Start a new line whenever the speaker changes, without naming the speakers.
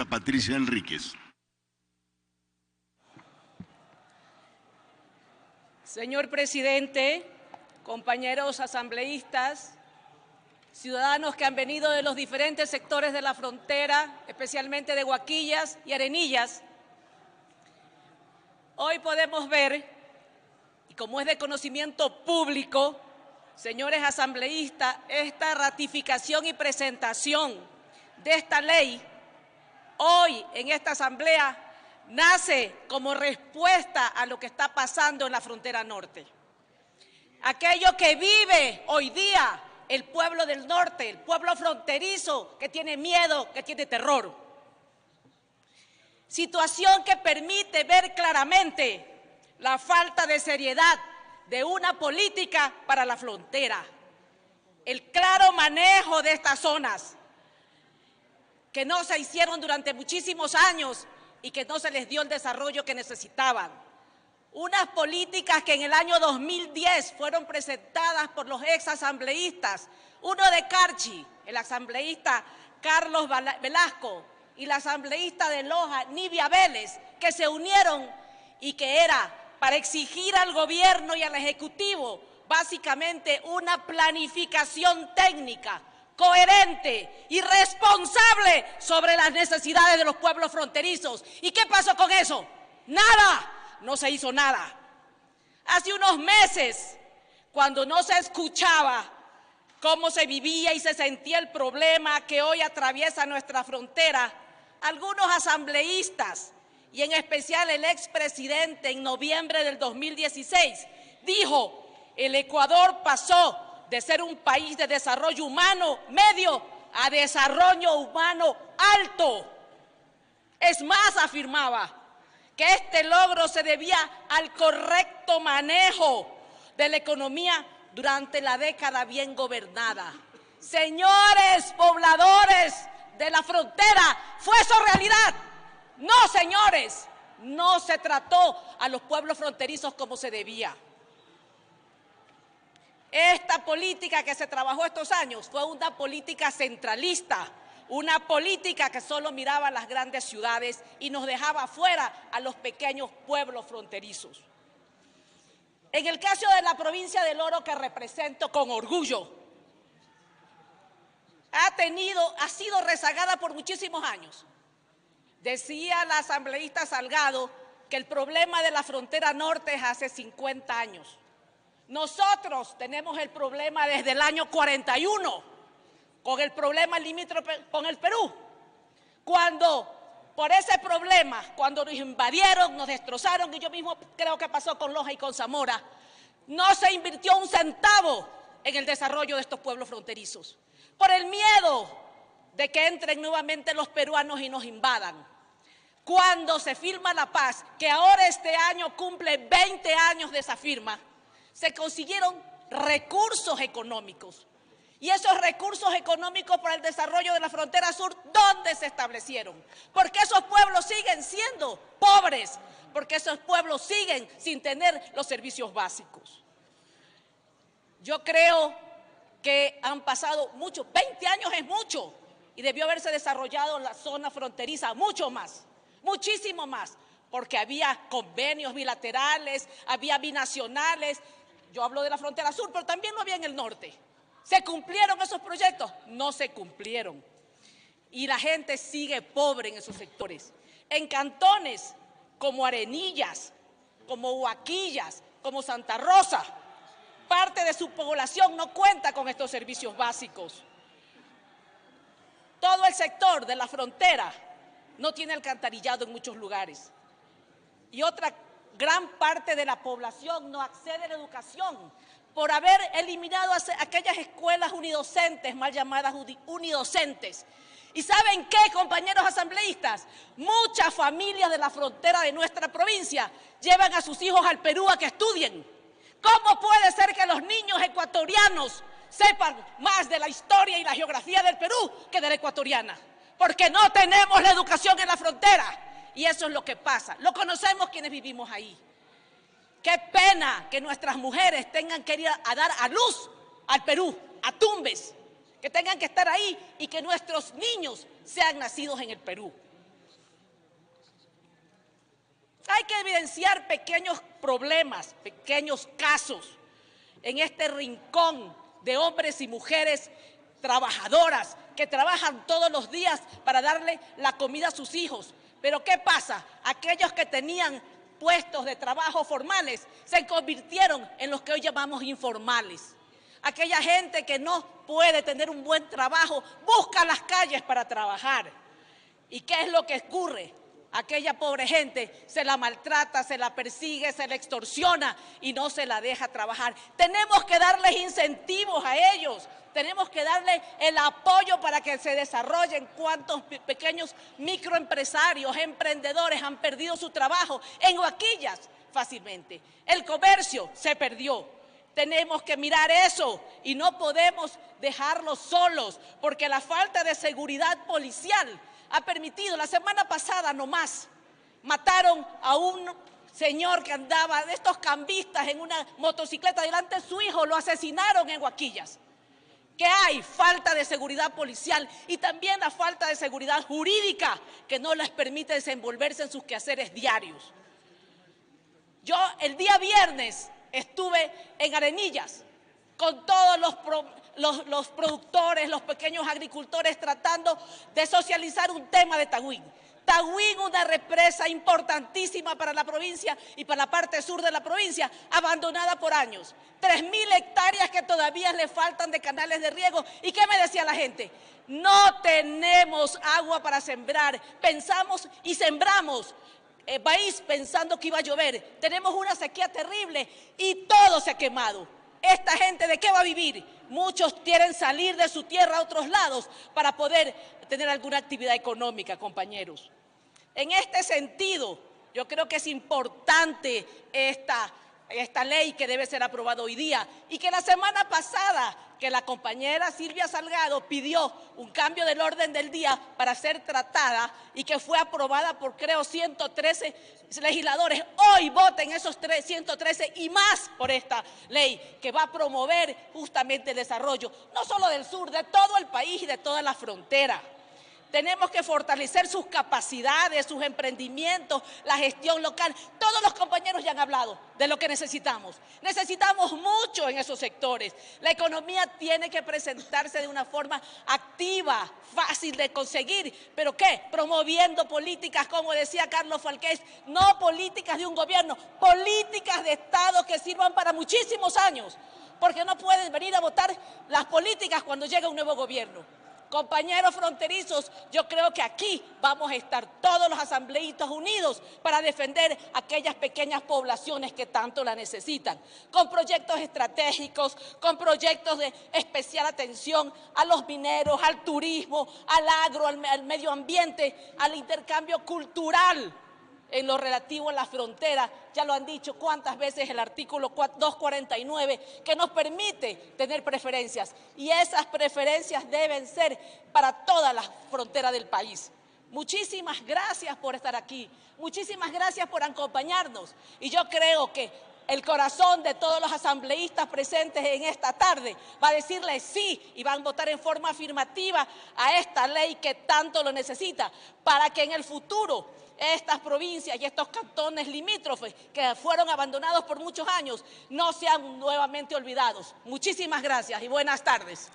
asambleísta Patricia Enríquez.
Señor presidente, compañeros asambleístas, ciudadanos que han venido de los diferentes sectores de la frontera, especialmente de Huaquillas y Arenillas, hoy podemos ver, y como es de conocimiento público, señores asambleístas, esta ratificación y presentación de esta ley hoy en esta asamblea nace como respuesta a lo que está pasando en la frontera norte. Aquello que vive hoy día el pueblo del norte, el pueblo fronterizo que tiene miedo, que tiene terror. Situación que permite ver claramente la falta de seriedad de una política para la frontera, el claro manejo de estas zonas que no se hicieron durante muchísimos años y que no se les dio el desarrollo que necesitaban. Unas políticas que en el año 2010 fueron presentadas por los ex asambleístas, uno de Carchi, el asambleísta Carlos Velasco, y la asambleísta de Loja, Nivia Vélez, que se unieron y que era para exigir al gobierno y al ejecutivo básicamente una planificación técnica, coherente y responsable sobre las necesidades de los pueblos fronterizos. ¿Y qué pasó con eso? Nada. No se hizo nada. Hace unos meses, cuando no se escuchaba cómo se vivía y se sentía el problema que hoy atraviesa nuestra frontera, algunos asambleístas, y en especial el expresidente en noviembre del 2016, dijo: el Ecuador pasó de ser un país de desarrollo humano medio a desarrollo humano alto. Es más, afirmaba que este logro se debía al correcto manejo de la economía durante la década bien gobernada. Señores pobladores de la frontera, ¿fue eso realidad? No, señores, no se trató a los pueblos fronterizos como se debía. Esta política que se trabajó estos años fue una política centralista, una política que solo miraba a las grandes ciudades y nos dejaba fuera a los pequeños pueblos fronterizos. En el caso de la provincia del Oro, que represento con orgullo, ha sido rezagada por muchísimos años. Decía la asambleísta Salgado que el problema de la frontera norte es hace 50 años. Nosotros tenemos el problema desde el año 41, con el problema limítrofe con el Perú. Por ese problema, cuando nos invadieron, nos destrozaron, y yo mismo creo que pasó con Loja y con Zamora, no se invirtió un centavo en el desarrollo de estos pueblos fronterizos, por el miedo de que entren nuevamente los peruanos y nos invadan. Cuando se firma la paz, que ahora este año cumple 20 años de esa firma, se consiguieron recursos económicos. Y esos recursos económicos para el desarrollo de la frontera sur, ¿dónde se establecieron? Porque esos pueblos siguen siendo pobres, porque esos pueblos siguen sin tener los servicios básicos. Yo creo que han pasado 20 años es mucho, y debió haberse desarrollado la zona fronteriza mucho más, muchísimo más, porque había convenios bilaterales, había binacionales. Yo hablo de la frontera sur, pero también lo había en el norte. ¿Se cumplieron esos proyectos? No se cumplieron. Y la gente sigue pobre en esos sectores. En cantones como Arenillas, como Huaquillas, como Santa Rosa, parte de su población no cuenta con estos servicios básicos. Todo el sector de la frontera no tiene alcantarillado en muchos lugares. Y otra gran parte de la población no accede a la educación por haber eliminado aquellas escuelas unidocentes, mal llamadas unidocentes. ¿Y saben qué, compañeros asambleístas? Muchas familias de la frontera de nuestra provincia llevan a sus hijos al Perú a que estudien. ¿Cómo puede ser que los niños ecuatorianos sepan más de la historia y la geografía del Perú que de la ecuatoriana? Porque no tenemos la educación en la frontera. Y eso es lo que pasa. Lo conocemos quienes vivimos ahí. Qué pena que nuestras mujeres tengan que ir a dar a luz al Perú, a Tumbes, que tengan que estar ahí y que nuestros niños sean nacidos en el Perú. Hay que evidenciar pequeños problemas, pequeños casos en este rincón de hombres y mujeres trabajadoras que trabajan todos los días para darle la comida a sus hijos. Pero ¿qué pasa? Aquellos que tenían puestos de trabajo formales se convirtieron en los que hoy llamamos informales. Aquella gente que no puede tener un buen trabajo busca las calles para trabajar. ¿Y qué es lo que ocurre? Aquella pobre gente se la maltrata, se la persigue, se la extorsiona y no se la deja trabajar. Tenemos que darles incentivos a ellos, tenemos que darle el apoyo para que se desarrollen. ¿Cuántos pequeños microempresarios, emprendedores han perdido su trabajo en Huaquillas fácilmente? El comercio se perdió. Tenemos que mirar eso y no podemos dejarlos solos porque la falta de seguridad policial ha permitido. La semana pasada nomás mataron a un señor que andaba de estos cambistas en una motocicleta delante de su hijo, lo asesinaron en Huaquillas. ¿Qué hay? Falta de seguridad policial y también la falta de seguridad jurídica que no les permite desenvolverse en sus quehaceres diarios. Yo el día viernes estuve en Arenillas con todos los productores, los pequeños agricultores, tratando de socializar un tema de Tahuín. Tahuín, una represa importantísima para la provincia y para la parte sur de la provincia, abandonada por años. 3.000 hectáreas que todavía le faltan de canales de riego. ¿Y qué me decía la gente? No tenemos agua para sembrar. Pensamos y sembramos maíz pensando que iba a llover. Tenemos una sequía terrible y todo se ha quemado. ¿Esta gente de qué va a vivir? Muchos quieren salir de su tierra a otros lados para poder tener alguna actividad económica, compañeros. En este sentido, yo creo que es importante esta ley que debe ser aprobada hoy día y que la semana pasada que la compañera Silvia Salgado pidió un cambio del orden del día para ser tratada y que fue aprobada por creo 113 legisladores. Hoy voten esos 113 y más por esta ley que va a promover justamente el desarrollo, no solo del sur, de todo el país y de toda la frontera. Tenemos que fortalecer sus capacidades, sus emprendimientos, la gestión local. Todos los compañeros ya han hablado de lo que necesitamos. Necesitamos mucho en esos sectores. La economía tiene que presentarse de una forma activa, fácil de conseguir. ¿Pero qué? Promoviendo políticas, como decía Carlos Falqués, no políticas de un gobierno, políticas de Estado que sirvan para muchísimos años. Porque no pueden venir a votar las políticas cuando llega un nuevo gobierno. Compañeros fronterizos, yo creo que aquí vamos a estar todos los asambleístas unidos para defender aquellas pequeñas poblaciones que tanto la necesitan, con proyectos estratégicos, con proyectos de especial atención a los mineros, al turismo, al agro, al medio ambiente, al intercambio cultural. En lo relativo a la frontera, ya lo han dicho cuántas veces el artículo 249 que nos permite tener preferencias y esas preferencias deben ser para toda la frontera del país. Muchísimas gracias por estar aquí, muchísimas gracias por acompañarnos y yo creo que el corazón de todos los asambleístas presentes en esta tarde va a decirle sí y van a votar en forma afirmativa a esta ley que tanto lo necesita para que en el futuro estas provincias y estos cantones limítrofes que fueron abandonados por muchos años no sean nuevamente olvidados. Muchísimas gracias y buenas tardes.